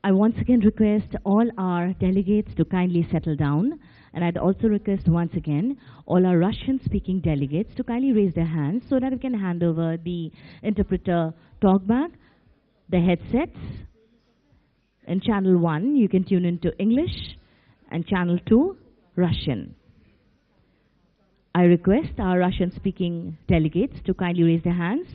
I once again request all our delegates to kindly settle down, and I'd also request once again all our Russian-speaking delegates to kindly raise their hands so that we can hand over the interpreter talkback, the headsets. In channel 1, you can tune into English, and channel 2, Russian. I request our Russian-speaking delegates to kindly raise their hands.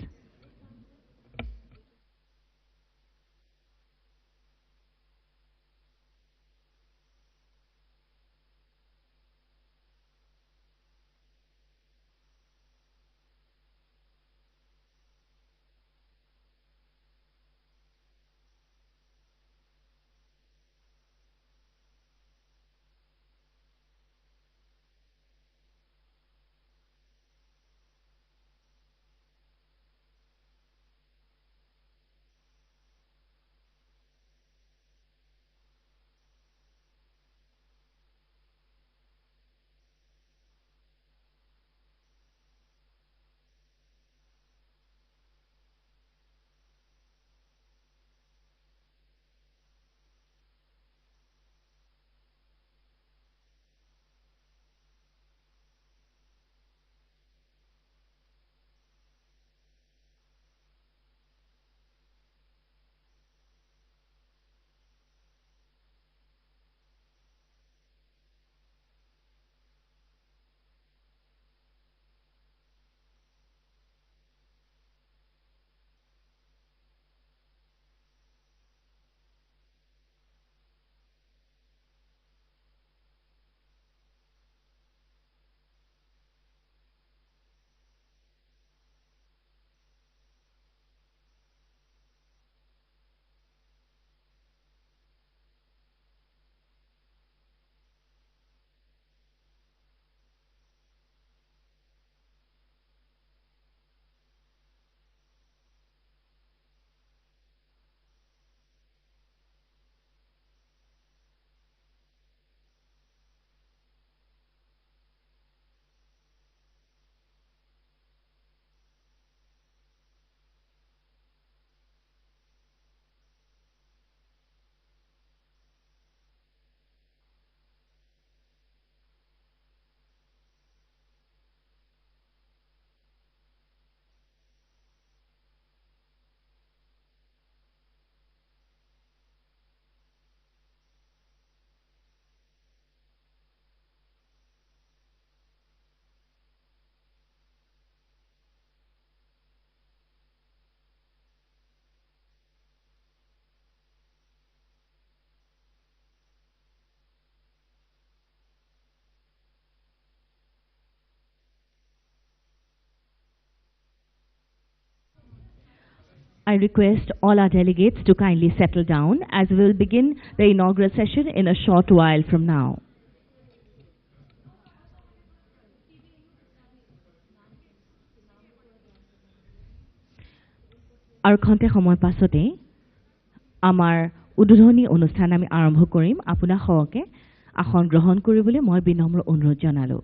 I request all our delegates to kindly settle down as we will begin the inaugural session in a short while from now. আৰু খন্তে সময় পাছতে আমাৰ উদ্বোধনী অনুষ্ঠান আমি আৰম্ভ কৰিম। আপোনাক সহকে আসন গ্ৰহণ কৰিবলৈ মই বিনম্ৰ অনুৰোধ জনালো।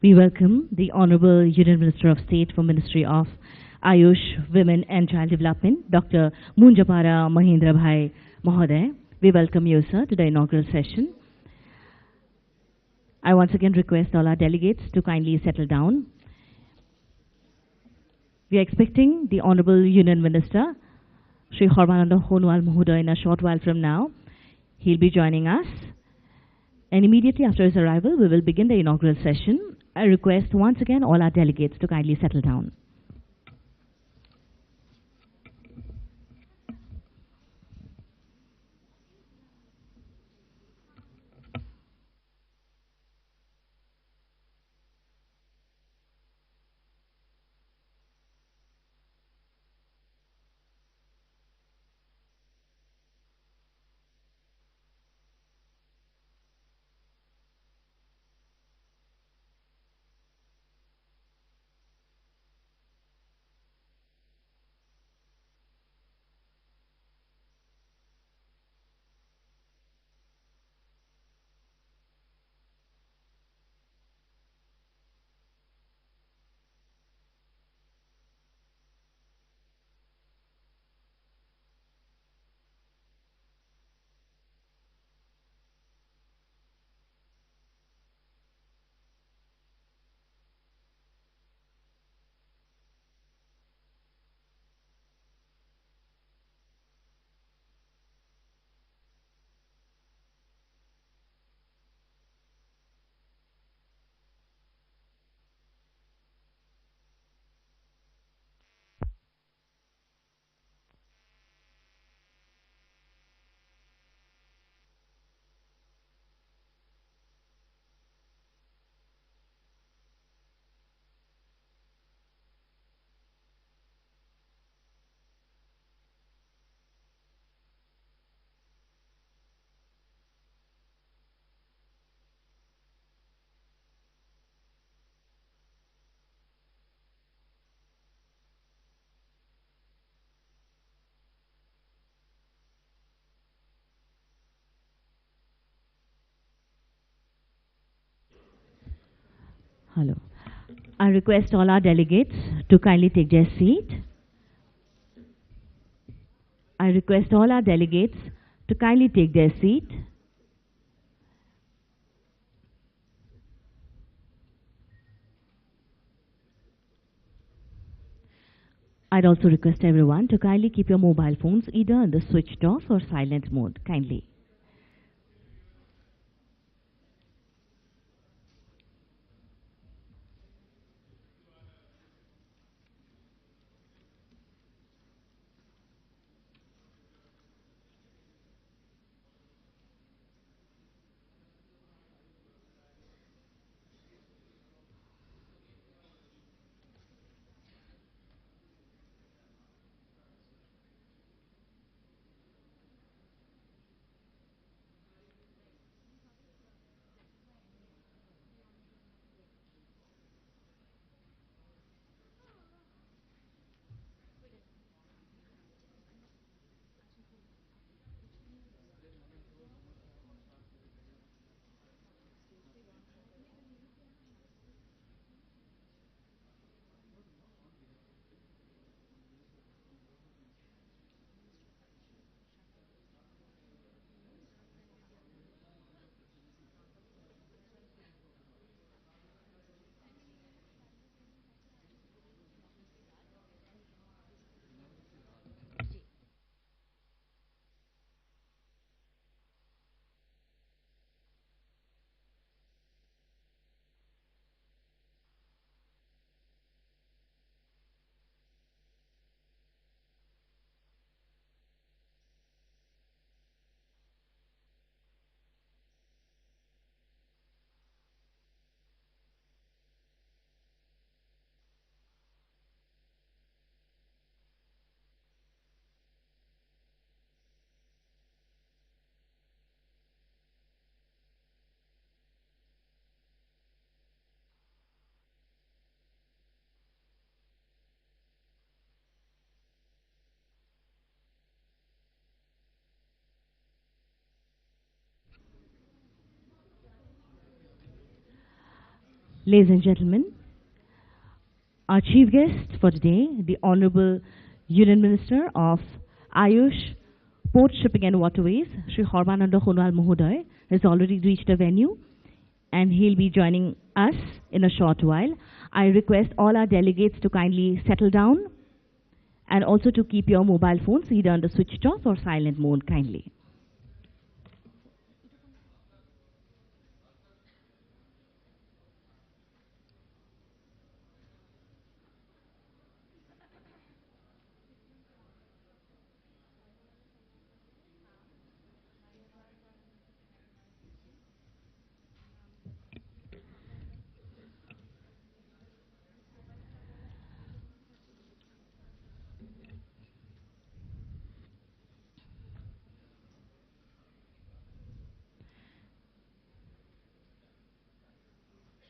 We welcome the Honorable Union Minister of State for Ministry of Ayush, Women and Child Development, Dr. Munjapara Mahendra Bhai Mahoday. We welcome you, sir, to the inaugural session. I once again request all our delegates to kindly settle down. We are expecting the Honorable Union Minister, Shri Hormananda Honwal Mahoday, in a short while from now. He'll be joining us. And immediately after his arrival, we will begin the inaugural session. I request once again all our delegates to kindly settle down. Hello. I request all our delegates to kindly take their seat. I request all our delegates to kindly take their seat. I'd also request everyone to kindly keep your mobile phones either on the switched off or silent mode, kindly. Ladies and gentlemen, our chief guest for today, the Honorable Union Minister of Ayush, Port Shipping and Waterways, Shri Horbananda Khonwal Mohoday, has already reached the venue and he'll be joining us in a short while. I request all our delegates to kindly settle down and also to keep your mobile phones either on the switched off or silent mode kindly.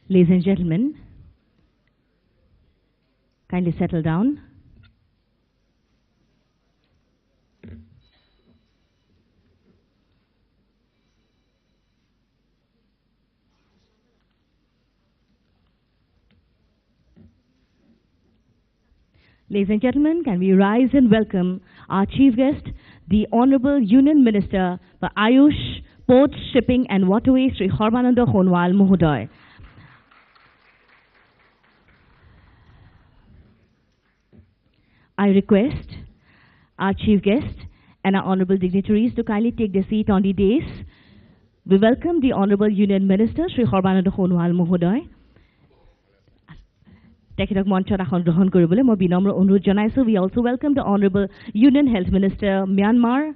Ladies and gentlemen, kindly settle down. Ladies and gentlemen, can we rise and welcome our chief guest, the Honorable Union Minister for Ayush, Port, Shipping and Waterways, Shri Horbananda Khonwal Mohoday. I request our chief guest and our honorable dignitaries to kindly take their seat on the dais. We welcome the Honorable Union Minister, Shri Horbananda Khonwal Mohoday. We also welcome the Honorable Union Health Minister, Myanmar,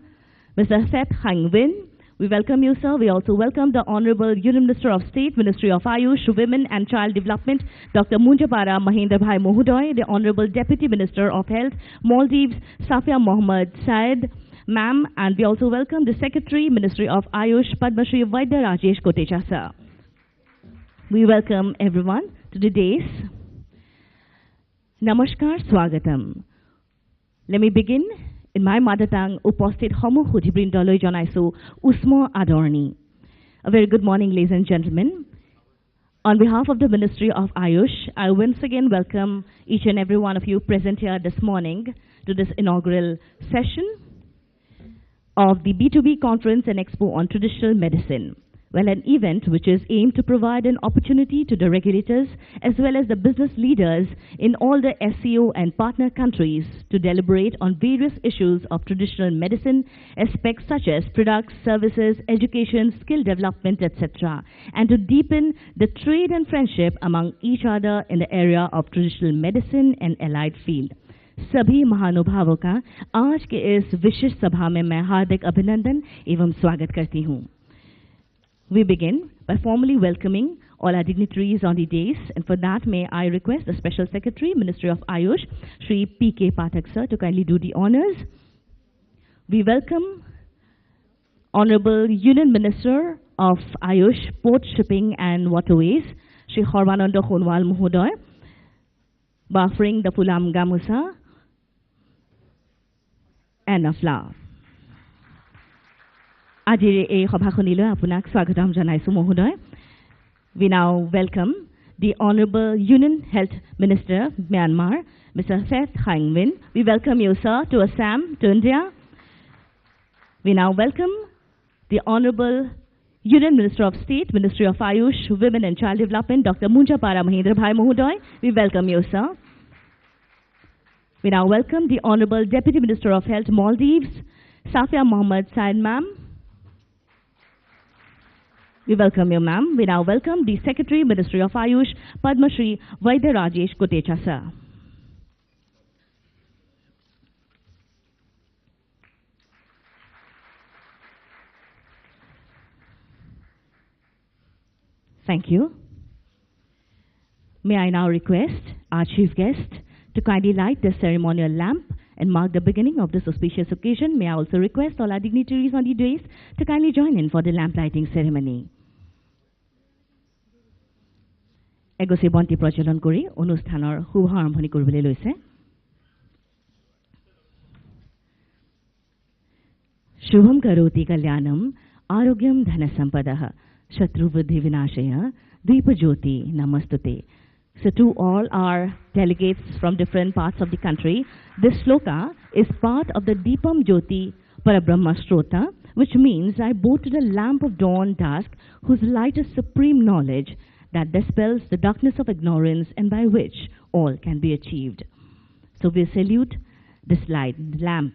Mr. Seth Hang Win. We welcome you, sir. We also welcome the Honorable Union Minister of State, Ministry of Ayush, Women and Child Development, Dr. Munjapara Mahendra Bhai Mohoday, the Honorable Deputy Minister of Health, Maldives, Safia Mohammed Syed, ma'am, and we also welcome the Secretary, Ministry of Ayush, Padma Shri Vaidya Rajesh Kotecha, sir. We welcome everyone to the dais. Namaskar, Swagatam. Let me begin in my mother tongue, Upostit Homo Hudhibrindaloi Janaisu, Usmo Adorni. A very good morning, ladies and gentlemen. On behalf of the Ministry of Ayush, I once again welcome each and every one of you present here this morning to this inaugural session of the B2B Conference and Expo on Traditional Medicine. Well, an event which is aimed to provide an opportunity to the regulators as well as the business leaders in all the SCO and partner countries to deliberate on various issues of traditional medicine, aspects such as products, services, education, skill development, etc., and to deepen the trade and friendship among each other in the area of traditional medicine and allied field. सभी महानुभावों का आज के इस विशेष सभा में मैं हार्दिक अभिनंदन एवं स्वागत करती हूँ. We begin by formally welcoming all our dignitaries on the dais, and for that may I request the Special Secretary, Ministry of Ayush, Shri P.K. Pathak sir, to kindly do the honors. We welcome Honorable Union Minister of Ayush, Port, Shipping and Waterways, Shri Horbananda Khonwal Mohoday, offering the Fulam Gamusa and a flower. We now welcome the Honorable Union Health Minister, Myanmar, Mr. Seth Hang Win. We welcome you, sir, to Assam, to India. We now welcome the Honorable Union Minister of State, Ministry of Ayush, Women and Child Development, Dr. Munjapara Mahendra Bhai Mohoday. We welcome you, sir. We now welcome the Honorable Deputy Minister of Health, Maldives, Safia Mohammed Syed, ma'am. We welcome you, ma'am. We now welcome the Secretary, Ministry of Ayush, Padma Shri Vaidya Rajesh Kotecha, sir. Thank you. May I now request our chief guest to kindly light the ceremonial lamp and mark the beginning of this auspicious occasion. May I also request all our dignitaries on the dais to kindly join in for the lamp lighting ceremony. Egose bonti prajalon kori onusthanar shubha arambhoni koribole loise. Shubham karoti kalyanam arogyam dhana sampadah shatru buddhi vinashaya Deepajyoti Namastute. So to all our delegates from different parts of the country, this sloka is part of the Deepam Jyoti Parabrahma Strota, which means I bow to the lamp of dawn dusk, whose light is supreme knowledge that dispels the darkness of ignorance and by which all can be achieved. So we salute this light, lamp.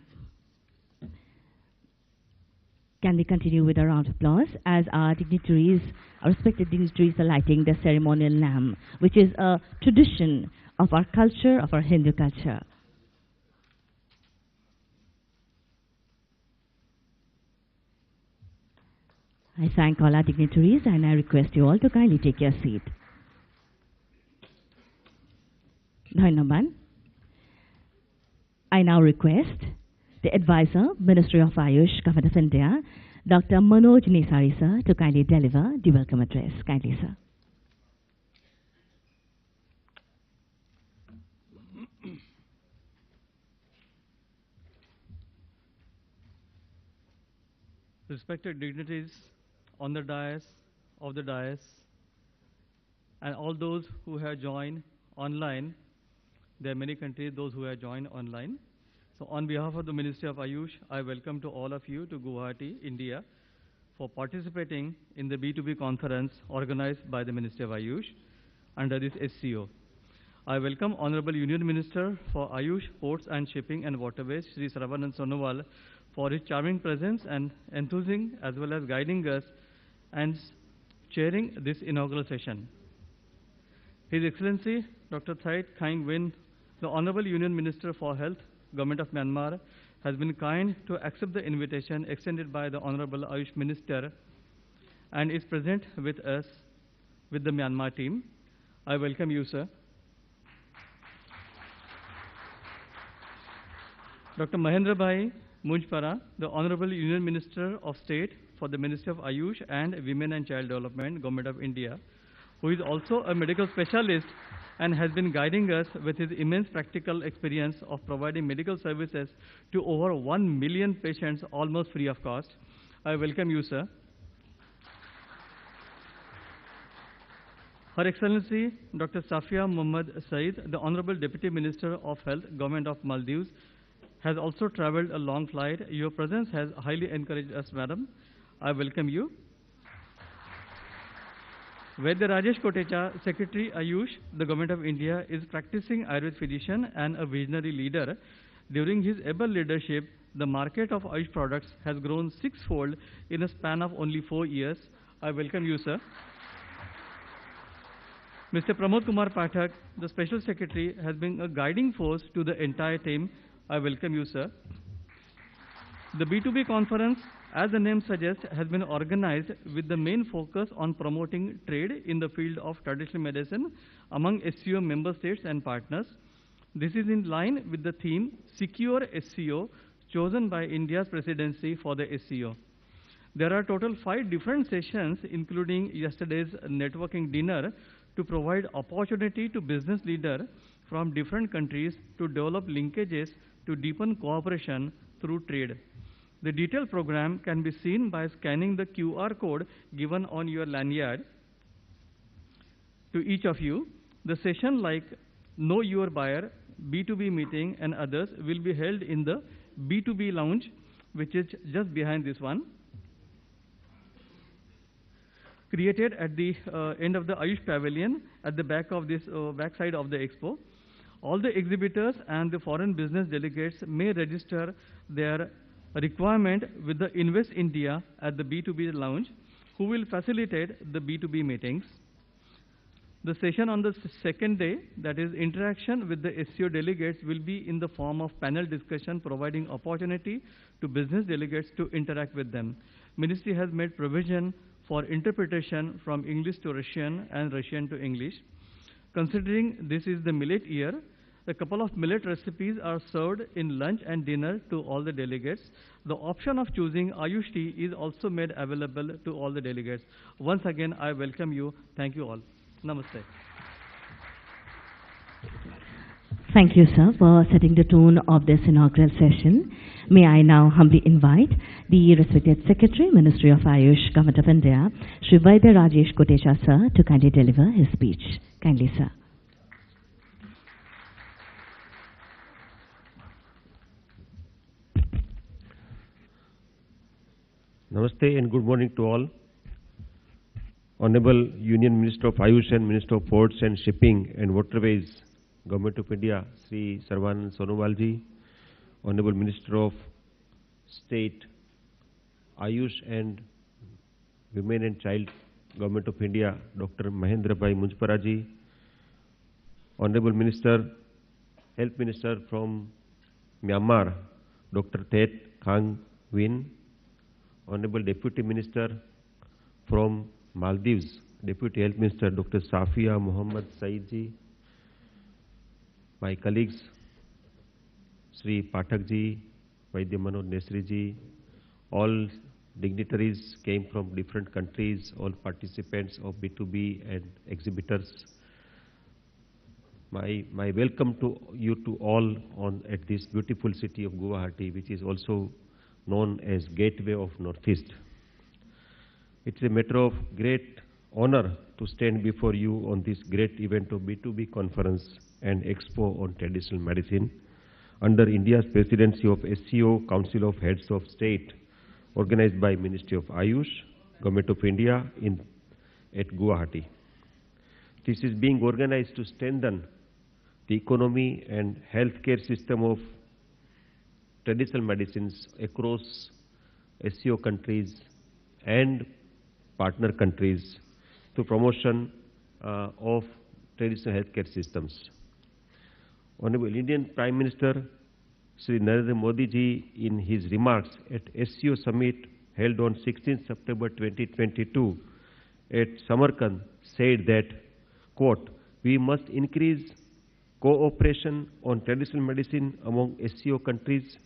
Can we continue with a round of applause as our dignitaries, our respected dignitaries, are lighting the ceremonial lamp, which is a tradition of our culture, of our Hindu culture. I thank all our dignitaries and I request you all to kindly take your seat. Dhanyaban. I now request the Advisor, Ministry of Ayush, Government of India, Dr. Manoj Nesari, sir, to kindly deliver the welcome address. Kindly, sir. Respected dignitaries on the dais, of the dais, and all those who have joined online. There are many countries, those who have joined online. So on behalf of the Ministry of Ayush, I welcome to all of you to Guwahati, India, for participating in the B2B conference organized by the Ministry of Ayush under this SCO. I welcome Honorable Union Minister for Ayush, Ports and Shipping and Waterways, Shri Saravanan Sonowal, for his charming presence and enthusiasm, as well as guiding us and chairing this inaugural session. His Excellency Dr. Thait Khang Win, the Honorable Union Minister for Health, Government of Myanmar, has been kind to accept the invitation extended by the Honorable Ayush Minister and is present with us with the Myanmar team. I welcome you, sir. Dr. Mahendra Bhai Munjpara, the Honorable Union Minister of State for the Ministry of Ayush and Women and Child Development, Government of India, who is also a medical specialist and has been guiding us with his immense practical experience of providing medical services to over 1 million patients almost free of cost. I welcome you, sir. Her Excellency Dr. Safia Muhammad Saeed, the Honorable Deputy Minister of Health, Government of Maldives, has also traveled a long flight. Your presence has highly encouraged us, madam. I welcome you. Vaidya Rajesh Kotecha, Secretary Ayush, the Government of India, is practicing Ayurvedic physician and a visionary leader. During his able leadership, the market of Ayush products has grown sixfold in a span of only 4 years. I welcome you, sir. Mr. Pramod Kumar Pathak, the Special Secretary, has been a guiding force to the entire team. I welcome you, sir. The B2B conference, as the name suggests, has been organized with the main focus on promoting trade in the field of traditional medicine among SCO member states and partners. This is in line with the theme Secure SCO, chosen by India's presidency for the SCO. There are total 5 different sessions, including yesterday's networking dinner, to provide opportunity to business leaders from different countries to develop linkages to deepen cooperation through trade. The detailed program can be seen by scanning the QR code given on your lanyard. To each of you, the session like Know Your Buyer, B2B meeting and others will be held in the B2B lounge, which is just behind this one, created at the end of the Ayush Pavilion at the back of this backside of the Expo. All the exhibitors and the foreign business delegates may register their requirement with the Invest India at the B2B lounge, who will facilitate the B2B meetings. The session on the second day, that is interaction with the SCO delegates, will be in the form of panel discussion, providing opportunity to business delegates to interact with them. Ministry has made provision for interpretation from English to Russian and Russian to English. Considering this is the millet year, a couple of millet recipes are served in lunch and dinner to all the delegates. The option of choosing Ayush tea is also made available to all the delegates. Once again, I welcome you. Thank you all. Namaste. Thank you, sir, for setting the tone of this inaugural session. May I now humbly invite the respected Secretary, Ministry of Ayush, Government of India, Shri Vaidya Rajesh Kotesha, sir, to kindly deliver his speech. Kindly, sir. Namaste and good morning to all. Honorable Union Minister of Ayush and Minister of Ports and Shipping and Waterways, Government of India, Sri Sarvanand Sonowalji, Honorable Minister of State, Ayush and Women and Child, Government of India, Dr. Mahendra Bhai Munjparaji, Honorable Minister, Health Minister from Myanmar, Dr. Tet Khang Win, Honorable Deputy Minister from Maldives, Deputy Health Minister Dr. Safia Muhammad Saeedji, my colleagues, Sri Pathakji, Vaidya Manoj Nesriji, all dignitaries came from different countries, all participants of B2B and exhibitors. My welcome to you to all at this beautiful city of Guwahati, which is also known as Gateway of Northeast. It's a matter of great honor to stand before you on this great event of B2B conference and Expo on traditional medicine under India's presidency of SCO, Council of Heads of State, organized by Ministry of Ayush, Government of India at Guwahati. This is being organized to strengthen the economy and healthcare system of traditional medicines across SCO countries and partner countries to promotion of traditional healthcare systems. Honorable Indian Prime Minister Sri Narendra Modi ji, in his remarks at SCO summit held on 16 September 2022 at Samarkand, said that, quote, "We must increase cooperation on traditional medicine among SCO countries.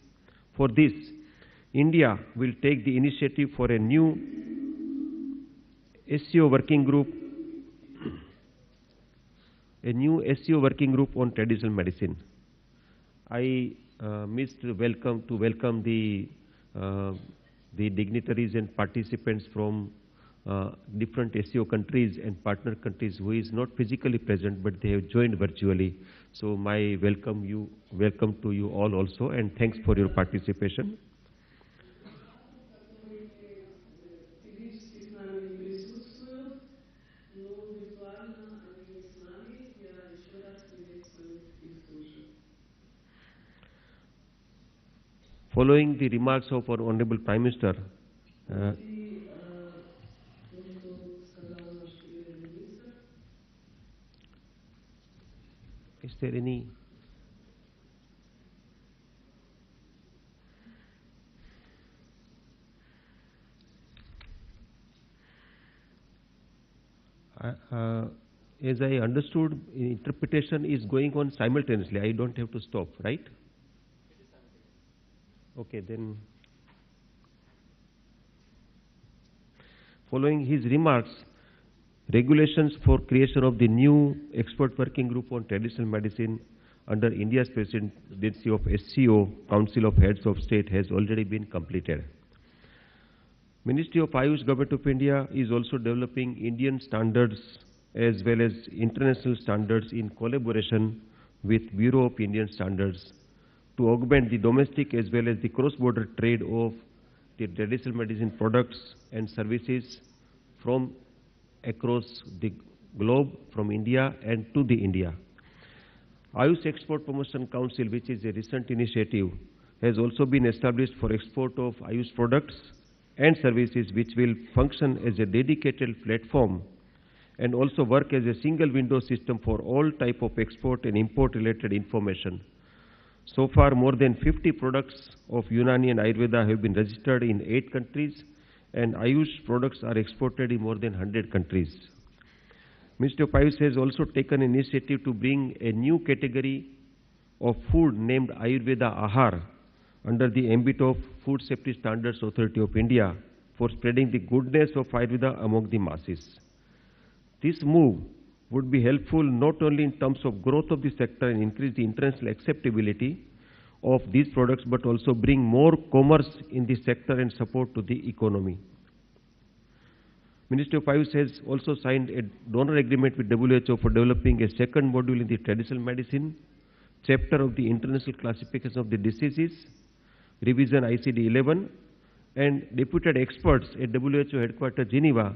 For this, India will take the initiative for a new SCO working group, on traditional medicine." I missed to welcome the dignitaries and participants from different SCO countries and partner countries who is not physically present, but they have joined virtually. So my welcome to you all also, and thanks for your participation. Following the remarks of our Honorable Prime Minister, is there any? As I understood, interpretation is going on simultaneously. I don't have to stop, right? Okay, then. Following his remarks, regulations for creation of the new expert working group on traditional medicine under India's presidency of SCO, Council of Heads of State, has already been completed. Ministry of Ayush, Government of India is also developing Indian standards as well as international standards in collaboration with Bureau of Indian Standards to augment the domestic as well as the cross-border trade of the traditional medicine products and services from across the globe, from India and to the India. Ayush Export Promotion Council, which is a recent initiative, has also been established for export of Ayush products and services, which will function as a dedicated platform and also work as a single window system for all type of export and import related information. So far, more than 50 products of Unani and Ayurveda have been registered in 8 countries, and Ayush products are exported in more than 100 countries. Ministry of Ayush has also taken initiative to bring a new category of food named Ayurveda Ahar under the ambit of Food Safety Standards Authority of India for spreading the goodness of Ayurveda among the masses. This move would be helpful not only in terms of growth of the sector and increase the international acceptability of these products, but also bring more commerce in the sector and support to the economy. Ministry of Ayush has also signed a donor agreement with WHO for developing a second module in the traditional medicine chapter of the International Classification of the Diseases, revision ICD-11, and deputed experts at WHO headquarters Geneva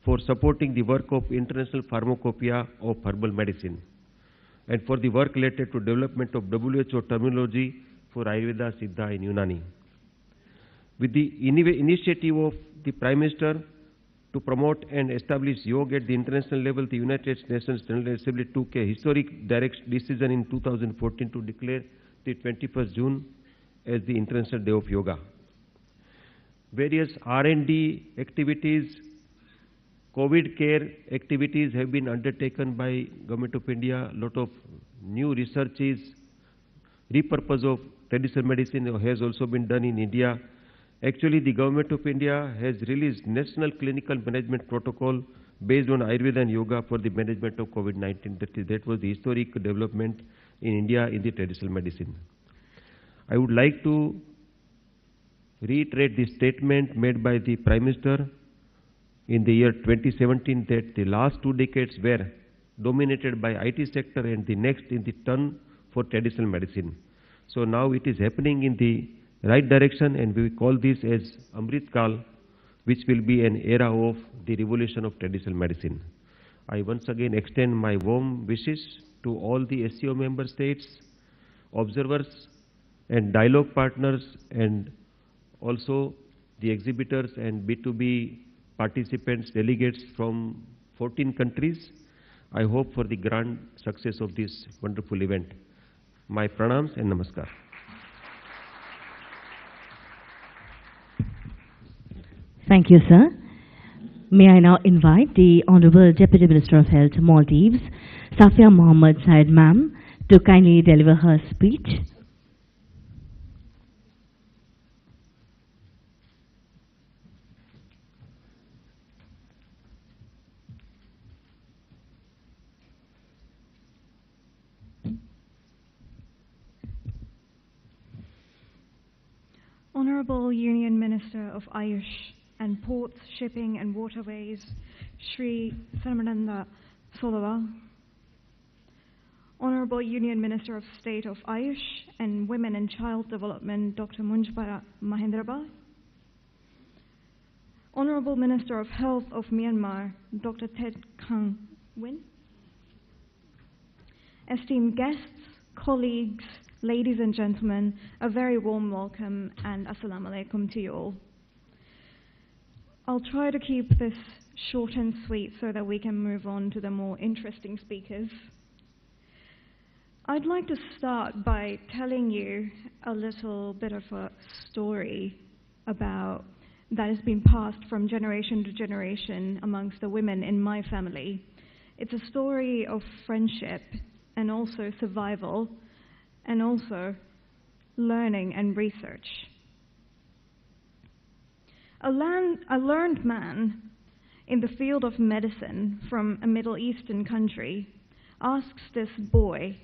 for supporting the work of International Pharmacopoeia of Herbal Medicine, and for the work related to development of WHO terminology for Ayurveda, Siddha and Unani. With the initiative of the Prime Minister to promote and establish yoga at the international level, the United Nations General Assembly took a historic decision in 2014 to declare the 21st June as the International Day of Yoga. Various R&D activities, COVID care activities have been undertaken by Government of India. A lot of new researches, repurpose of traditional medicine has also been done in India. Actually, the Government of India has released National Clinical Management Protocol based on Ayurveda and Yoga for the management of COVID-19. That was the historic development in India in the traditional medicine. I would like to reiterate the statement made by the Prime Minister in the year 2017 that the last 2 decades were dominated by IT sector and the next in the turn for traditional medicine. So now it is happening in the right direction, and we call this as Amrit Kal, which will be an era of the revolution of traditional medicine. I once again extend my warm wishes to all the SCO member states, observers and dialogue partners, and also the exhibitors and B2B participants, delegates from 14 countries. I hope for the grand success of this wonderful event. My pranams and namaskar. Thank you, sir. May I now invite the Honorable Deputy Minister of Health, Maldives, Safia Mohammed Said ma'am, to kindly deliver her speech. Honorable Union Minister of Ayush and Ports, Shipping and Waterways, Shri Sarmananda Solova. Honorable Union Minister of State of Ayush and Women and Child Development, Dr. Munjbara Mahendrabhai. Honorable Minister of Health of Myanmar, Dr. Ted Kang Win. Esteemed guests, colleagues, ladies and gentlemen, a very warm welcome and assalamu alaikum to you all. I'll try to keep this short and sweet so that we can move on to the more interesting speakers. I'd like to start by telling you a little bit of a story that has been passed from generation to generation amongst the women in my family. It's a story of friendship and also survival, and also learning and research. A learned man in the field of medicine from a Middle Eastern country asks this boy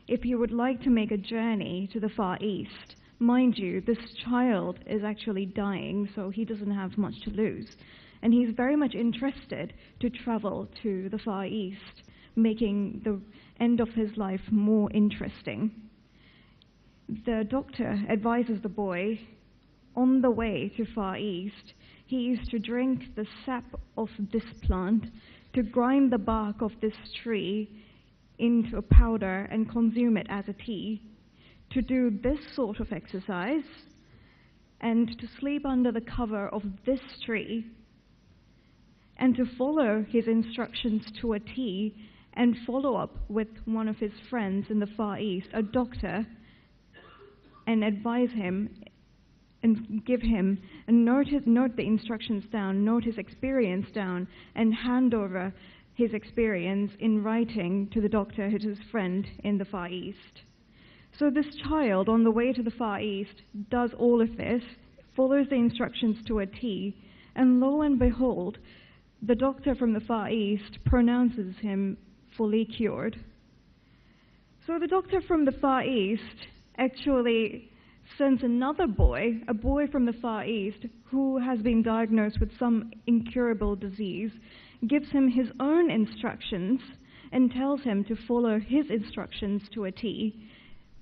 if he would like to make a journey to the Far East. Mind you, this child is actually dying, so he doesn't have much to lose. And he's very much interested to travel to the Far East, making the end of his life more interesting. The doctor advises the boy, on the way to Far East, he is to drink the sap of this plant, to grind the bark of this tree into a powder and consume it as a tea, to do this sort of exercise, and to sleep under the cover of this tree, and to follow his instructions to a T, and follow up with one of his friends in the Far East, a doctor, and advise him and give him and note the instructions down, note his experience down, and hand over his experience in writing to the doctor, who's his friend in the Far East. So this child on the way to the Far East does all of this, follows the instructions to a T, and lo and behold, the doctor from the Far East pronounces him fully cured. So the doctor from the Far East actually sends another boy, a boy from the Far East, who has been diagnosed with some incurable disease, gives him his own instructions and tells him to follow his instructions to a T,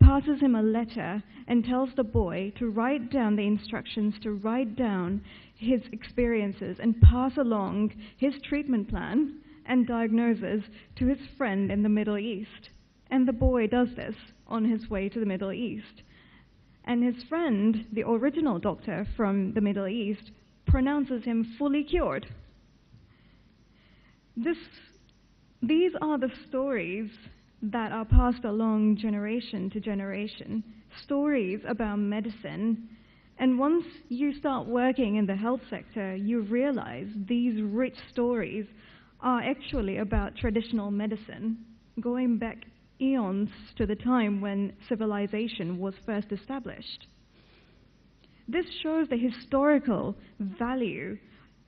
passes him a letter and tells the boy to write down the instructions, to write down his experiences and pass along his treatment plan and diagnosis to his friend in the Middle East. And the boy does this on his way to the Middle East. And his friend, the original doctor from the Middle East, pronounces him fully cured. These are the stories that are passed along generation to generation, stories about medicine. And once you start working in the health sector, you realize these rich stories are actually about traditional medicine, going back eons to the time when civilization was first established. This shows the historical value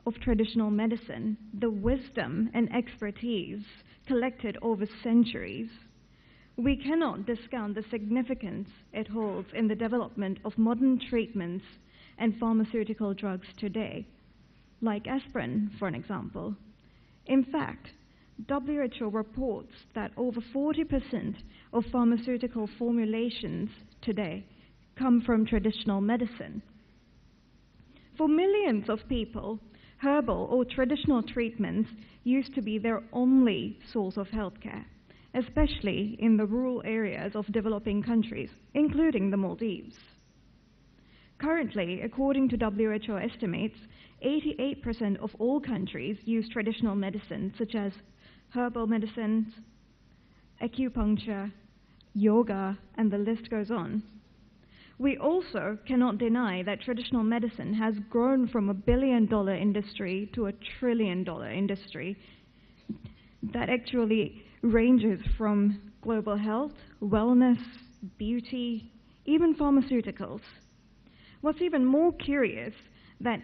of traditional medicine, the wisdom and expertise collected over centuries. We cannot discount the significance it holds in the development of modern treatments and pharmaceutical drugs today, like aspirin, for an example. In fact, WHO reports that over 40% of pharmaceutical formulations today come from traditional medicine. For millions of people, herbal or traditional treatments used to be their only source of healthcare, especially in the rural areas of developing countries, including the Maldives. Currently, according to WHO estimates, 88% of all countries use traditional medicine, such as herbal medicines, acupuncture, yoga, and the list goes on. We also cannot deny that traditional medicine has grown from $1 billion industry to $1 trillion industry that actually ranges from global health, wellness, beauty, even pharmaceuticals. What's even more curious, that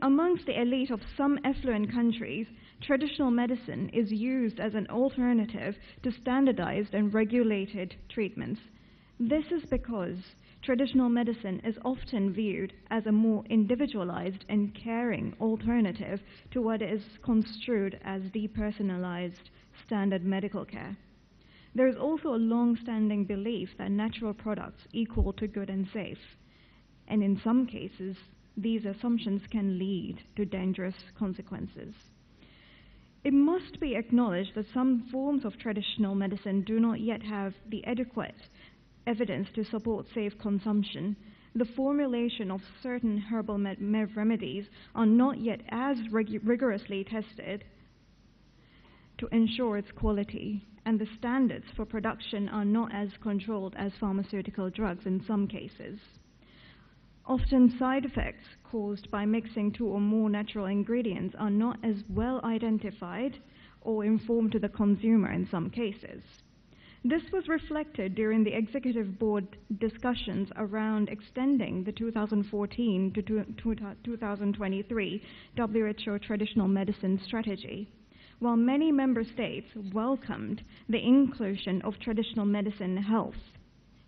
amongst the elite of some affluent countries, traditional medicine is used as an alternative to standardized and regulated treatments. This is because traditional medicine is often viewed as a more individualized and caring alternative to what is construed as depersonalized standard medical care. There is also a long-standing belief that natural products equal to good and safe, and in some cases, these assumptions can lead to dangerous consequences. It must be acknowledged that some forms of traditional medicine do not yet have the adequate evidence to support safe consumption. The formulation of certain herbal remedies are not yet as rigorously tested to ensure its quality, and the standards for production are not as controlled as pharmaceutical drugs in some cases. Often side effects caused by mixing two or more natural ingredients are not as well identified or informed to the consumer in some cases. This was reflected during the Executive Board discussions around extending the 2014 to 2023 WHO Traditional Medicine Strategy. While many member states welcomed the inclusion of traditional medicine health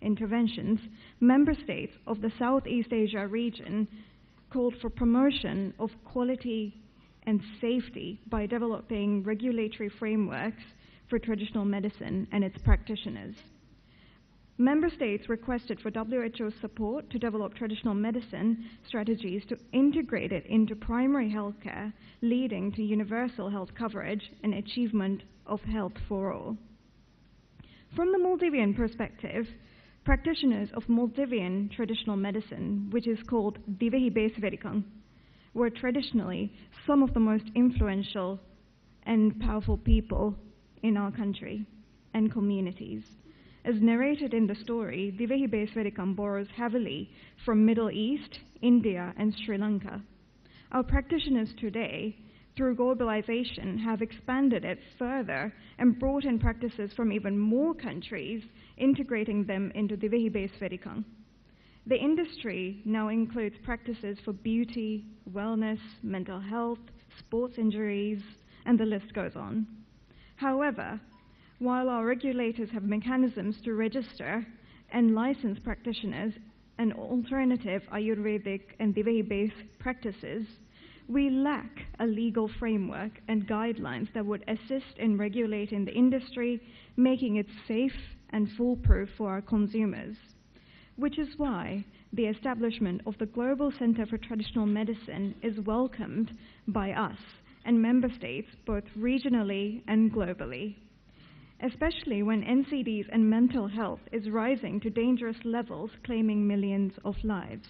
interventions, member states of the Southeast Asia region called for promotion of quality and safety by developing regulatory frameworks for traditional medicine and its practitioners. Member states requested for WHO support to develop traditional medicine strategies to integrate it into primary health care, leading to universal health coverage and achievement of health for all. From the Maldivian perspective, practitioners of Maldivian traditional medicine, which is called Divehi Besverikang, were traditionally some of the most influential and powerful people in our country and communities. As narrated in the story, Divehi Besverikang borrows heavily from Middle East, India, and Sri Lanka. Our practitioners today, through globalization, have expanded it further and brought in practices from even more countries, integrating them into Divehi Besverikang. The industry now includes practices for beauty, wellness, mental health, sports injuries, and the list goes on. However, while our regulators have mechanisms to register and license practitioners and alternative Ayurvedic and Divehi-based practices, we lack a legal framework and guidelines that would assist in regulating the industry, making it safe and foolproof for our consumers. Which is why the establishment of the Global Center for Traditional Medicine is welcomed by us and member states both regionally and globally, especially when NCDs and mental health is rising to dangerous levels, claiming millions of lives.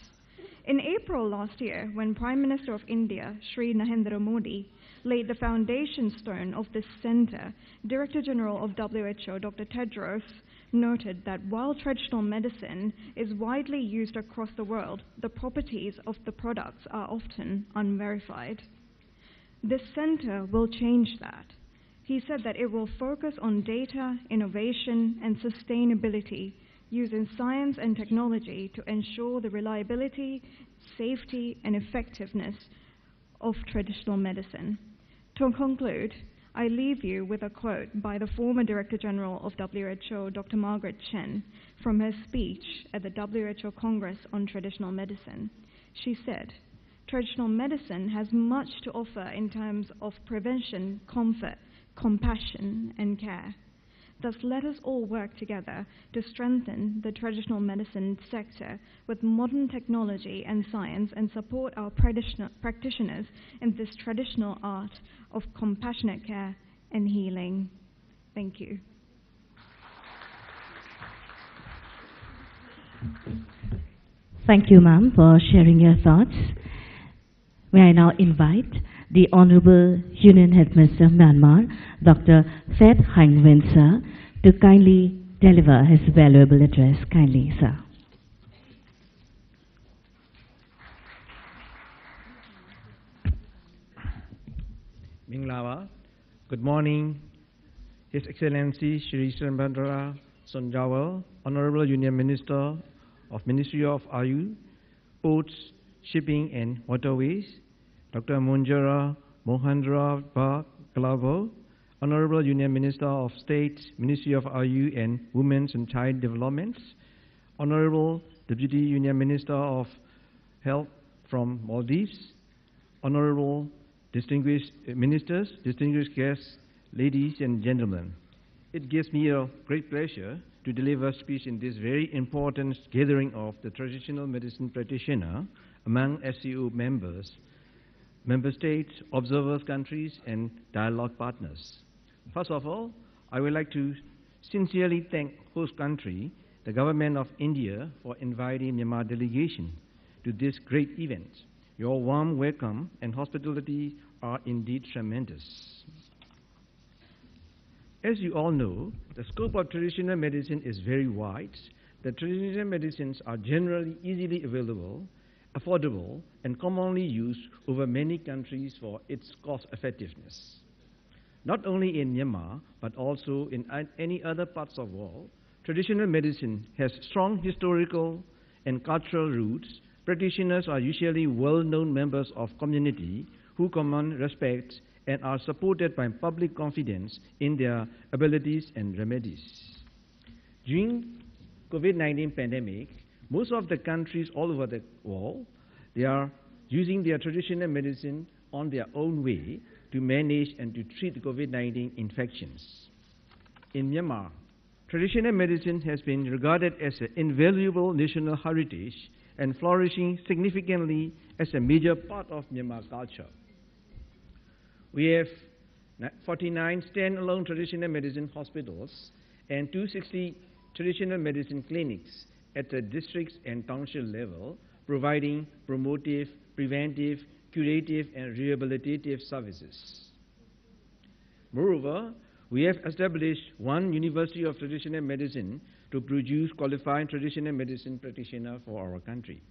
In April last year, when Prime Minister of India, Sri Narendra Modi, laid the foundation stone of this center, Director General of WHO, Dr. Tedros, noted that while traditional medicine is widely used across the world, the properties of the products are often unverified. This center will change that. He said that it will focus on data, innovation, and sustainability, using science and technology to ensure the reliability, safety, and effectiveness of traditional medicine. To conclude, I leave you with a quote by the former Director General of WHO, Dr. Margaret Chen, from her speech at the WHO Congress on Traditional Medicine. She said, "Traditional medicine has much to offer in terms of prevention, comfort, compassion, and care. Thus, let us all work together to strengthen the traditional medicine sector with modern technology and science and support our practitioners in this traditional art of compassionate care and healing." Thank you. Thank you, ma'am, for sharing your thoughts. May I now invite the Honorable Union Health Minister of Myanmar, Dr. Thet Hanh Nguyen, sir, to kindly deliver his valuable address. Kindly, sir. Minglawa, good morning, His Excellency Shri Srambandra Sonjawal, Honorable Union Minister of Ministry of Ayuth, Ports, Shipping and Waterways, Dr. Munjara Mohandra Ba Kalavo, Honorable Union Minister of State, Ministry of Ayuth and Women's and Child Development, Honorable Deputy Union Minister of Health from Maldives, Honorable distinguished ministers, distinguished guests, ladies and gentlemen. It gives me a great pleasure to deliver a speech in this very important gathering of the traditional medicine practitioner among SCO members, member states, observers countries, and dialogue partners. First of all, I would like to sincerely thank host country, the government of India, for inviting Myanmar delegation to this great event. Your warm welcome and hospitality are indeed tremendous. As you all know, the scope of traditional medicine is very wide. The traditional medicines are generally easily available, affordable, and commonly used over many countries for its cost effectiveness. Not only in Myanmar, but also in any other parts of the world, traditional medicine has strong historical and cultural roots. Practitioners are usually well-known members of community who command respect and are supported by public confidence in their abilities and remedies. During COVID-19 pandemic, most of the countries all over the world, they are using their traditional medicine on their own way to manage and to treat COVID-19 infections. In Myanmar, traditional medicine has been regarded as an invaluable national heritage and flourishing significantly as a major part of Myanmar culture. We have 49 standalone traditional medicine hospitals and 260 traditional medicine clinics at the district and township level, providing promotive, preventive, curative, and rehabilitative services. Moreover, we have established one University of Traditional Medicine to produce qualified traditional medicine practitioners for our country.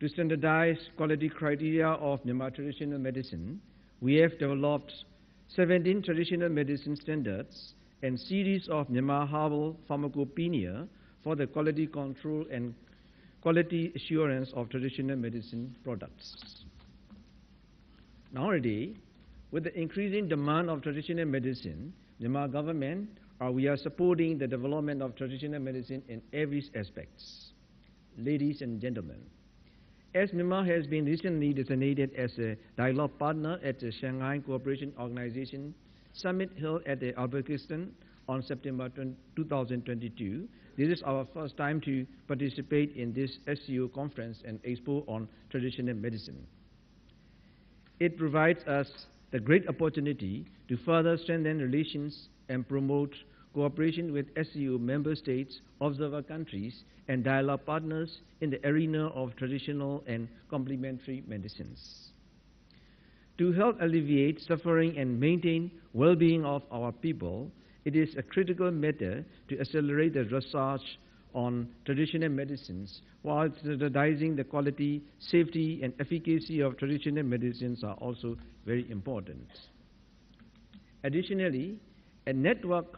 To standardize quality criteria of Myanmar traditional medicine, we have developed 17 traditional medicine standards and series of Myanmar herbal pharmacopoeia for the quality control and quality assurance of traditional medicine products. Nowadays, With the increasing demand of traditional medicine, Myanmar government, we are supporting the development of traditional medicine in every aspect. Ladies and gentlemen, as Myanmar has been recently designated as a dialogue partner at the Shanghai Cooperation Organization Summit held at the Uzbekistan on September 2022, this is our first time to participate in this SCO conference and Expo on traditional medicine. It provides us the great opportunity to further strengthen relations and promote cooperation with SCO member states, observer countries, and dialogue partners in the arena of traditional and complementary medicines. To help alleviate suffering and maintain well-being of our people, it is a critical matter to accelerate the research on traditional medicines while standardizing the quality, safety, and efficacy of traditional medicines are also very important. Additionally, a network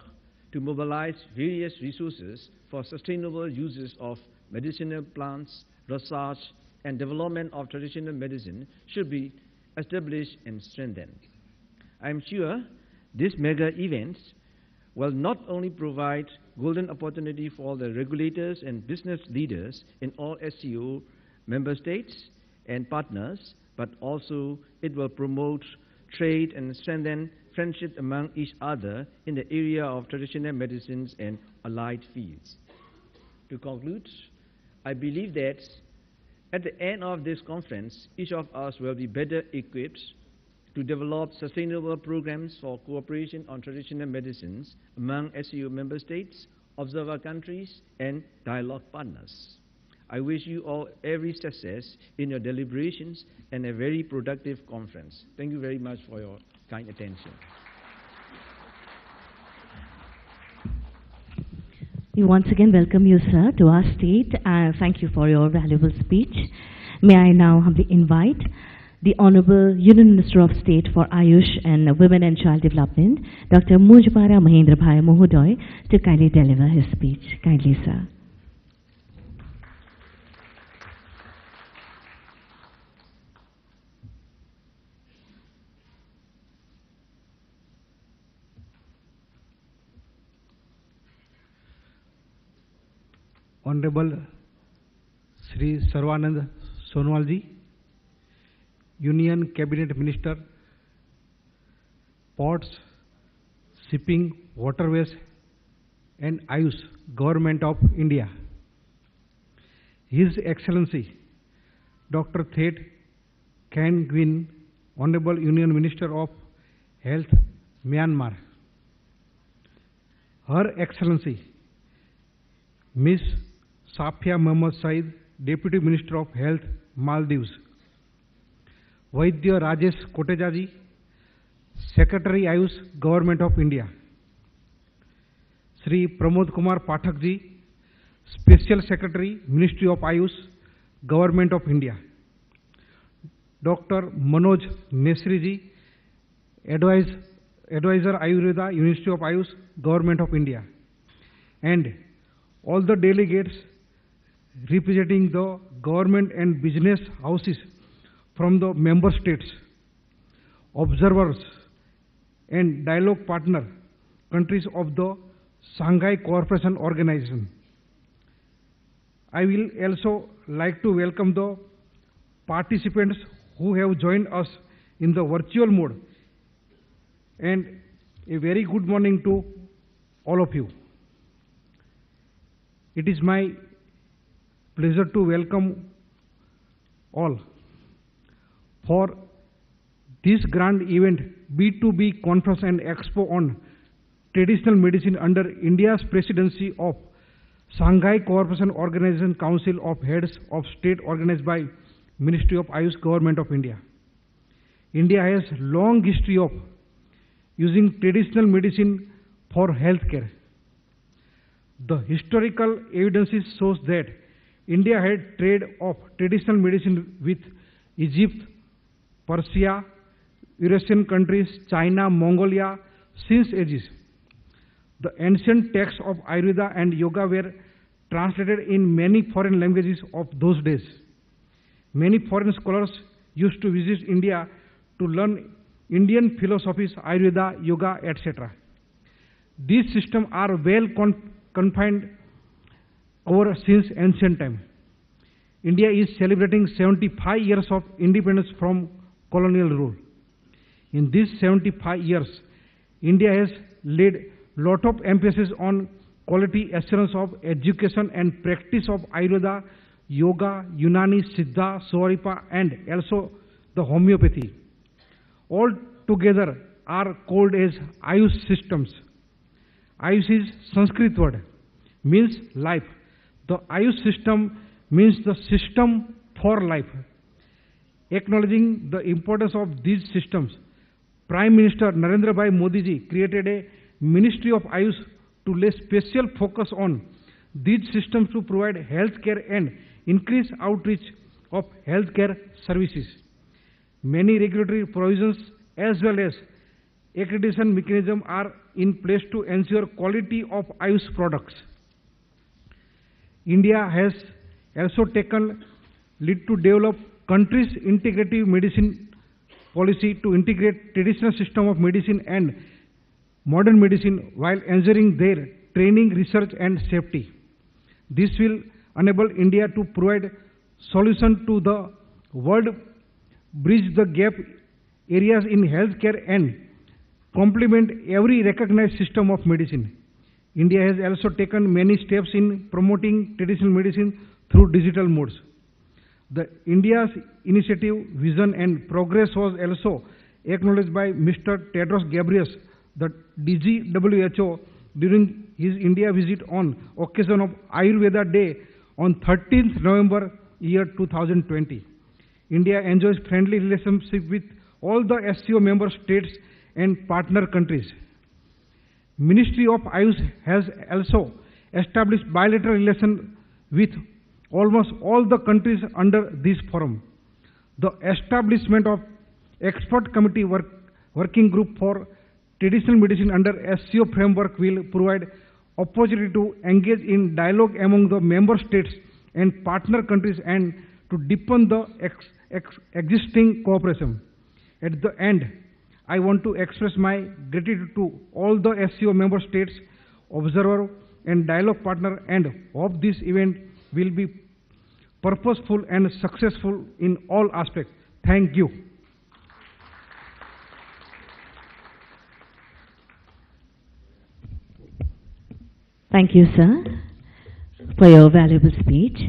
to mobilize various resources for sustainable uses of medicinal plants, research, and development of traditional medicine should be established and strengthened. I am sure these mega events will not only provide golden opportunity for the regulators and business leaders in all SCO member states and partners, but also it will promote trade and strengthen friendship among each other in the area of traditional medicines and allied fields. To conclude, I believe that at the end of this conference, each of us will be better equipped to develop sustainable programs for cooperation on traditional medicines among SCO member states, observer countries, and dialogue partners. I wish you all every success in your deliberations and a very productive conference. Thank you very much for your kind attention. We once again welcome you, sir, to our state. Thank you for your valuable speech. May I now humbly invite the Honorable Union Minister of State for Ayush and Women and Child Development, Dr. Mujpara Mahendra Bhai Mohodoy, to kindly deliver his speech. Kindly, sir. Honorable Sri Sarvanand Sonowal ji, Union Cabinet Minister, Ports, Shipping, Waterways and Ayush, Government of India. His Excellency Dr. Thet Khaing Gwyn, Honorable Union Minister of Health, Myanmar. Her Excellency Ms. Safia Mohammad Said, Deputy Minister of Health, Maldives. Vaidya Rajesh Koteja ji, Secretary Ayush, Government of India. Sri Pramod Kumar Pathak ji, Special Secretary, Ministry of Ayush, Government of India. Dr. Manoj Nesri ji, Advisor Ayurveda, Ministry of Ayush, Government of India. And all the delegates representing the government and business houses from the member states, observers and dialogue partner countries of the Shanghai Cooperation Organization. I will also like to welcome the participants who have joined us in the virtual mode, and a very good morning to all of you. It is my pleasure to welcome all for this grand event, B2B Conference and Expo on Traditional Medicine under India's presidency of Shanghai Cooperation Organization Council of Heads of State, organized by Ministry of Ayush, Government of India. India has long history of using traditional medicine for healthcare. The historical evidence shows that India had trade of traditional medicine with Egypt, Persia, Eurasian countries, China, Mongolia since ages. The ancient texts of Ayurveda and Yoga were translated in many foreign languages of those days. Many foreign scholars used to visit India to learn Indian philosophies, Ayurveda, yoga, etc. These systems are well confined over since ancient time. India is celebrating 75 years of independence from colonial rule. In these 75 years, India has laid lot of emphasis on quality assurance of education and practice of Ayurveda, yoga, Unani, Siddha, Swaripa, and also the homeopathy. All together are called as Ayush systems. Ayush is Sanskrit word, means life. The Ayush system means the system for life. Acknowledging the importance of these systems, Prime Minister Narendra Bhai Modi ji created a Ministry of Ayush to lay special focus on these systems to provide health care and increase outreach of healthcare services. Many regulatory provisions as well as accreditation mechanisms are in place to ensure quality of Ayush products. India has also taken lead to develop country's integrative medicine policy to integrate traditional system of medicine and modern medicine while ensuring their training, research and safety. This will enable India to provide solution to the world, bridge the gap areas in healthcare and complement every recognized system of medicine. India has also taken many steps in promoting traditional medicine through digital modes. The India's initiative, vision and progress was also acknowledged by Mr. Tedros Ghebreyesus, the DG WHO, during his India visit on occasion of Ayurveda Day on 13th November year 2020. India enjoys friendly relationship with all the SCO member states and partner countries. Ministry of Ayush has also established bilateral relations with almost all the countries under this forum. The establishment of expert committee working group for traditional medicine under SCO framework will provide opportunity to engage in dialogue among the member states and partner countries and to deepen the existing cooperation. At the end, I want to express my gratitude to all the SCO member states, observer and dialogue partner, and hope this event will be purposeful and successful in all aspects. Thank you. Thank you, sir, for your valuable speech.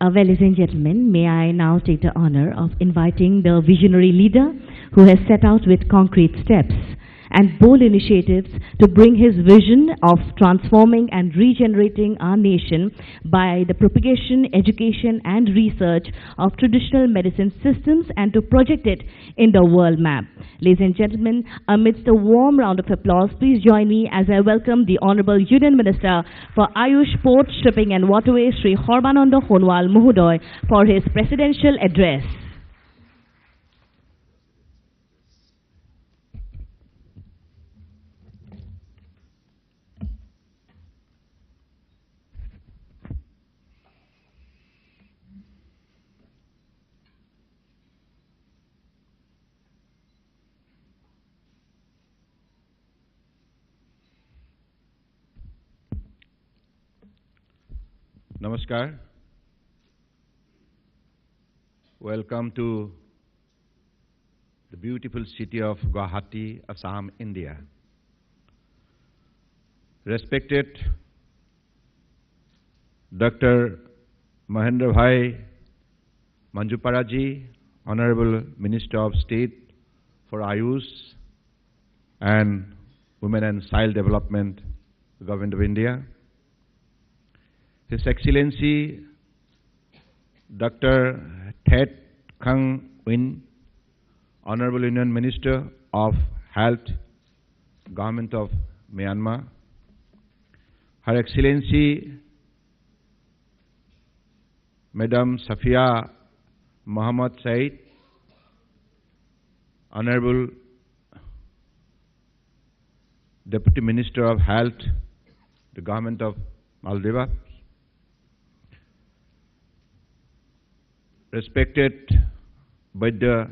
Ladies and gentlemen, may I now take the honor of inviting the visionary leader who has set out with concrete steps and bold initiatives to bring his vision of transforming and regenerating our nation by the propagation, education and research of traditional medicine systems and to project it in the world map. Ladies and gentlemen, amidst a warm round of applause, please join me as I welcome the Honorable Union Minister for Ayush, Port, Shipping and Waterways, Shri Horbananda Honwal Mohodoy, for his presidential address. Namaskar. Welcome to the beautiful city of Guwahati, Assam, India. Respected Dr. Mahendra Bhai Manjuparaji, Honorable Minister of State for Ayush and Women and Child Development, Government of India. His Excellency Dr. Thet Khang Win, Honorable Union Minister of Health, Government of Myanmar. Her Excellency Madam Safia Muhammad Said, Honorable Deputy Minister of Health, the Government of Maldives. Respected Vaidya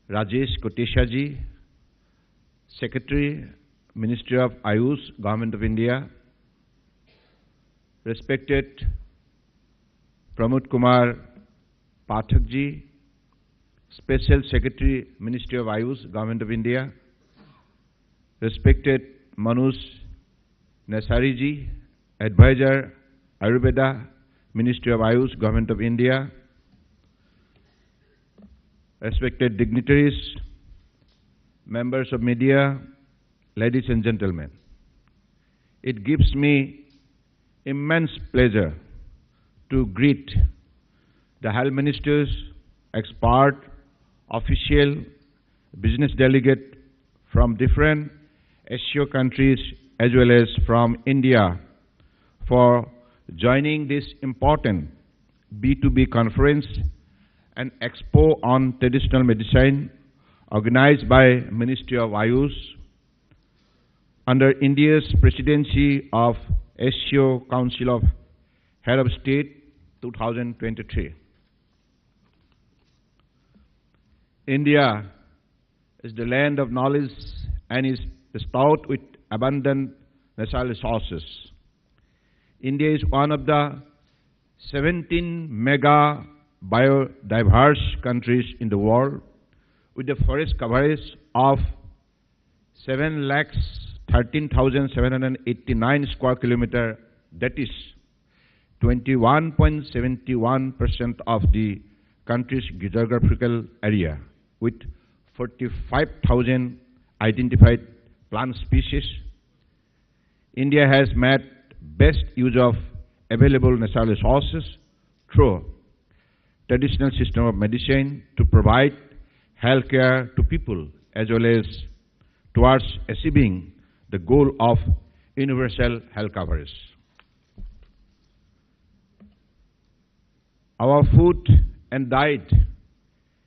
Rajesh Koteshaji, Secretary, Ministry of Ayush, Government of India, respected Pramod Kumar Pathakji, Special Secretary, Ministry of Ayush, Government of India, respected Manoj Nasariji, Advisor, Ayurveda, Ministry of Ayush, Government of India, respected dignitaries, members of media, ladies and gentlemen. It gives me immense pleasure to greet the health ministers, expert, official, business delegate from different Asia countries as well as from India for joining this important B2B conference and Expo on Traditional Medicine organized by Ministry of Ayush under India's presidency of Asia Council of Head of State 2023. India is the land of knowledge and is bestowed with abundant natural resources. India is one of the 17 mega biodiverse countries in the world with a forest coverage of 7,13,789 square kilometers, that is 21.71% of the country's geographical area, with 45,000 identified plant species. India has made best use of available natural resources through traditional system of medicine to provide health care to people as well as towards achieving the goal of universal health coverage. Our food and diet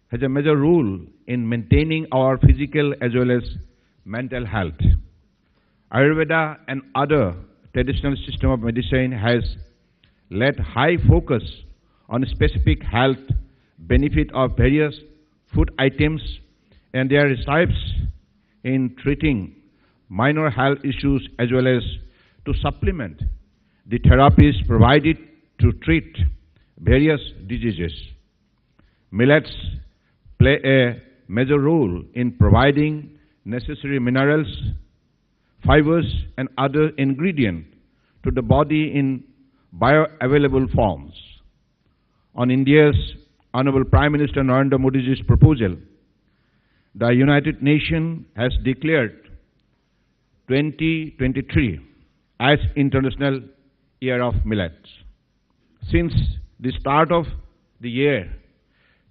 has a major role in maintaining our physical as well as mental health. Ayurveda and other traditional system of medicine has laid high focus on specific health benefit of various food items and their recipes in treating minor health issues as well as to supplement the therapies provided to treat various diseases. Millets play a major role in providing necessary minerals, fibers and other ingredients to the body in bioavailable forms. On India's Honorable Prime Minister Narendra Modi's proposal, the United Nations has declared 2023 as International Year of Millets. Since the start of the year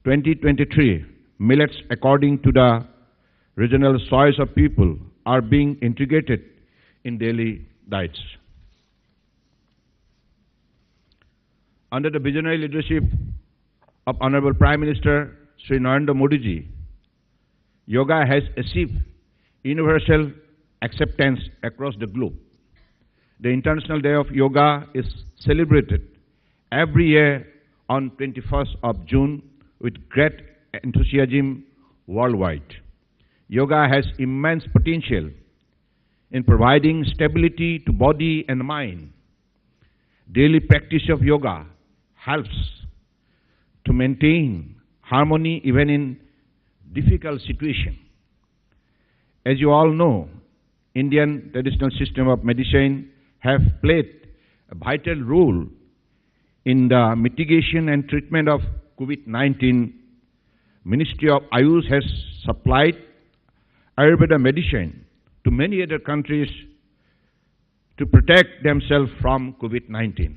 2023, millets, according to the regional choice of people, are being integrated in daily diets. Under the visionary leadership of Honorable Prime Minister Sri Narendra Modi ji, yoga has achieved universal acceptance across the globe. The International Day of Yoga is celebrated every year on 21st of June with great enthusiasm worldwide. Yoga has immense potential in providing stability to body and mind. Daily practice of yoga helps to maintain harmony even in difficult situations. As you all know, Indian traditional system of medicine have played a vital role in the mitigation and treatment of COVID-19. Ministry of Ayush has supplied Ayurveda medicine to many other countries to protect themselves from COVID-19.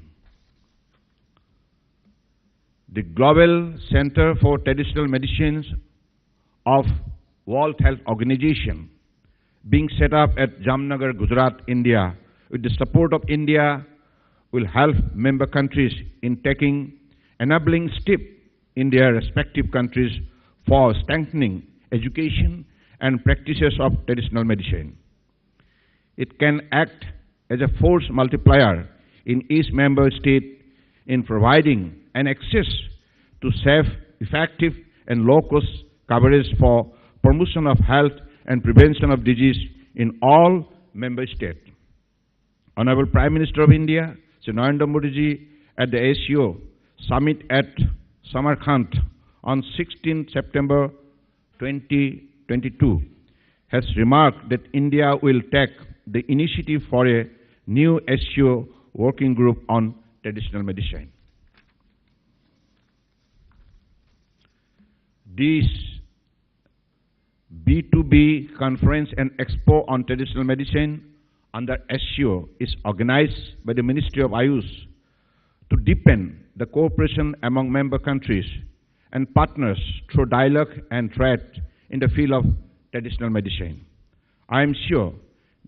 The Global Center for Traditional Medicines of World Health Organization being set up at Jamnagar, Gujarat, India, with the support of India, will help member countries in taking enabling steps in their respective countries for strengthening education and practices of traditional medicine. It can act as a force multiplier in each member state in providing an access to safe, effective and low-cost coverage for promotion of health and prevention of disease in all member states. Honorable Prime Minister of India, Sri Narendra Modi ji, at the ASEO summit at Samarkand on 16 September 2022, has remarked that India will take the initiative for a new ASEO working group on traditional medicine. This B2B conference and expo on traditional medicine under ASEO is organized by the Ministry of Ayush to deepen the cooperation among member countries and partners through dialogue and trade in the field of traditional medicine. I am sure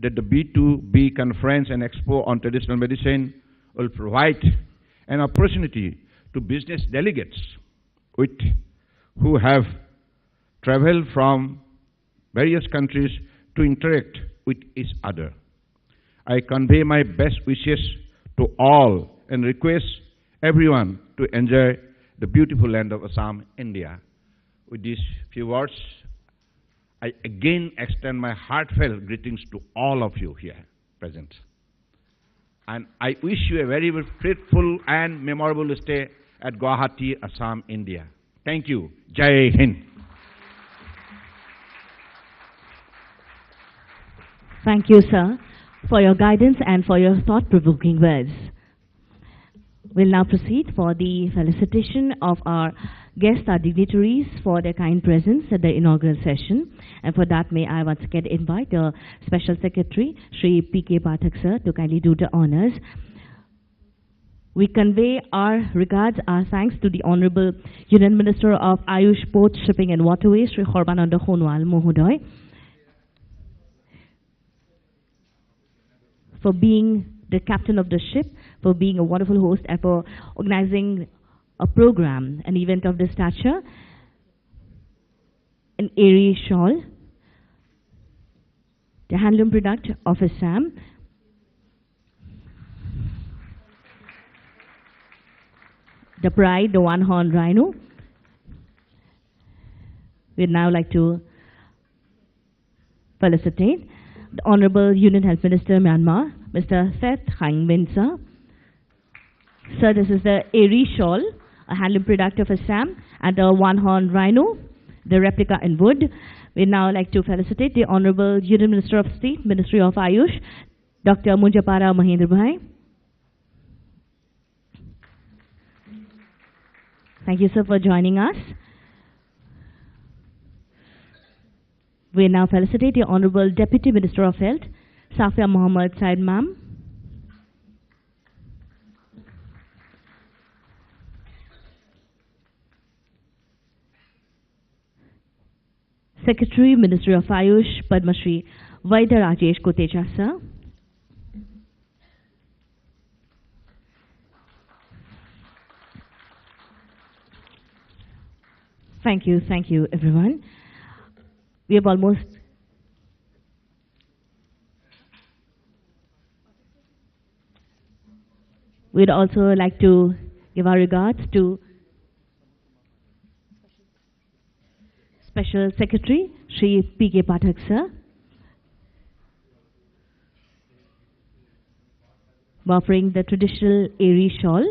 that the B2B conference and expo on traditional medicine will provide an opportunity to business delegates who have traveled from various countries to interact with each other. I convey my best wishes to all and request everyone to enjoy the beautiful land of Assam, India. With these few words, I again extend my heartfelt greetings to all of you here present. And I wish you a very, very fruitful and memorable stay at Guwahati, Assam, India. Thank you. Jai Hind. Thank you, sir, for your guidance and for your thought-provoking words. We'll now proceed for the felicitation of our guests, our dignitaries, for their kind presence at the inaugural session. And for that, may I once again invite the Special Secretary, Shri P.K. Pathak, sir, to kindly do the honors. We convey our regards, our thanks to the Honorable Union Minister of Ayush, Port, Shipping and Waterways, Shri Horbananda Khonwal Mohodoy, for being the captain of the ship, for being a wonderful host, and for organizing a program, an event of this stature. An airy shawl, the handloom product of Assam, the pride, the one-horned rhino. We'd now like to felicitate the Honorable Union Health Minister, Myanmar, Mr. Seth Hang Min, sir. Sir, this is the airy shawl, a handloom product of Assam, and a one-horned rhino, the replica in wood. We'd now like to felicitate the Honorable Union Minister of State, Ministry of Ayush, Dr. Munjapara Mahendra Bhai. Thank you, sir, for joining us. We now felicitate the Honorable Deputy Minister of Health, Safia Mohammed Said, ma'am. Secretary, Ministry of Ayush, Padma Shri Vaidya Rajesh Kotecha, sir. Thank you, everyone. We have almost we'd also like to give our regards to Special Secretary Shri P.K. Pathak, sir, offering the traditional airy shawl.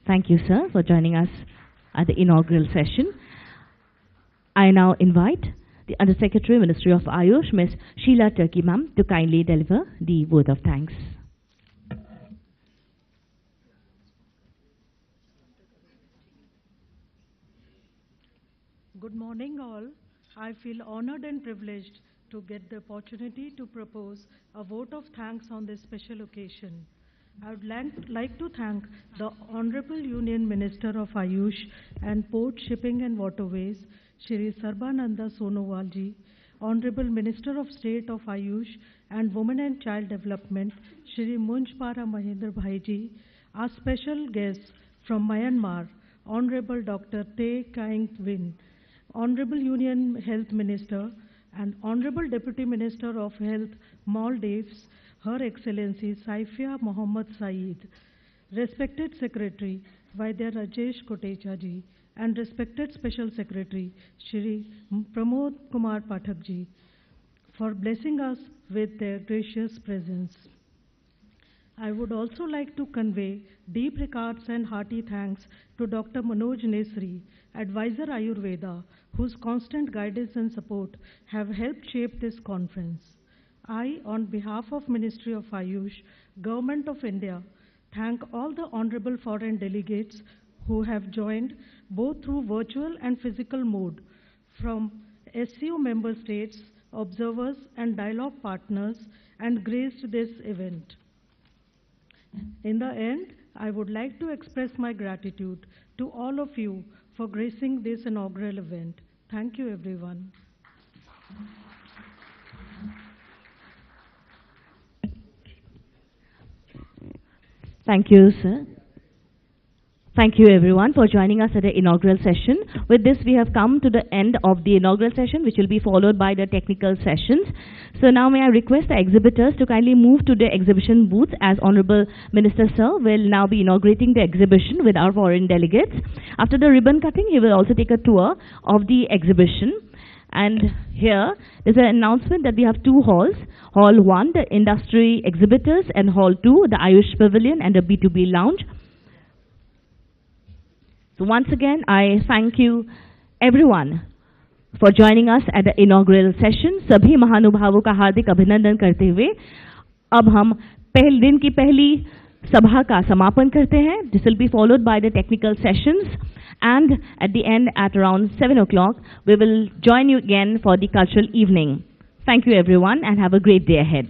Thank you, sir, for joining us at the inaugural session. I now invite the Under Secretary, Ministry of Ayush, Ms. Sheila Turkey, ma'am, to kindly deliver the vote of thanks. Good morning, all. I feel honored and privileged to get the opportunity to propose a vote of thanks on this special occasion. I would like to thank the Honorable Union Minister of Ayush and Port, Shipping and Waterways, Shri Sarbananda Sonowal ji, Honorable Minister of State of Ayush and Women and Child Development, Shri Munjpara Mahendra Bhai ji, our special guests from Myanmar, Honorable Dr. Te Kaing Win, Honorable Union Health Minister and Honorable Deputy Minister of Health, Maldives, Her Excellency Saifia Mohammed Saeed, respected Secretary Vaidya Rajesh Kotecha ji, and respected Special Secretary Shri Pramod Kumar Pathak ji, for blessing us with their gracious presence. I would also like to convey deep regards and hearty thanks to Dr. Manoj Nesri, Advisor Ayurveda, whose constant guidance and support have helped shape this conference. I, on behalf of Ministry of Ayush, Government of India, thank all the honorable foreign delegates who have joined both through virtual and physical mode from SCO member states, observers and dialogue partners, and graced this event. In the end, I would like to express my gratitude to all of you for gracing this inaugural event. Thank you, everyone. Thank you, sir. Thank you, everyone, for joining us at the inaugural session. With this, we have come to the end of the inaugural session, which will be followed by the technical sessions. So now may I request the exhibitors to kindly move to the exhibition booths, as Honorable Minister Sir will now be inaugurating the exhibition with our foreign delegates. After the ribbon cutting, he will also take a tour of the exhibition. And here is an announcement that we have two halls. Hall 1, the industry exhibitors, and Hall 2, the Ayush Pavilion and the B2B lounge. So once again, I thank you everyone for joining us at the inaugural session. सभी महानुभावों का हार्दिक अभिनंदन करते हुए अब हम पहले दिन की पहली सभा का समापन करते हैं. This will be followed by the technical sessions, and at the end, at around 7 o'clock, we will join you again for the cultural evening. Thank you everyone, and have a great day ahead.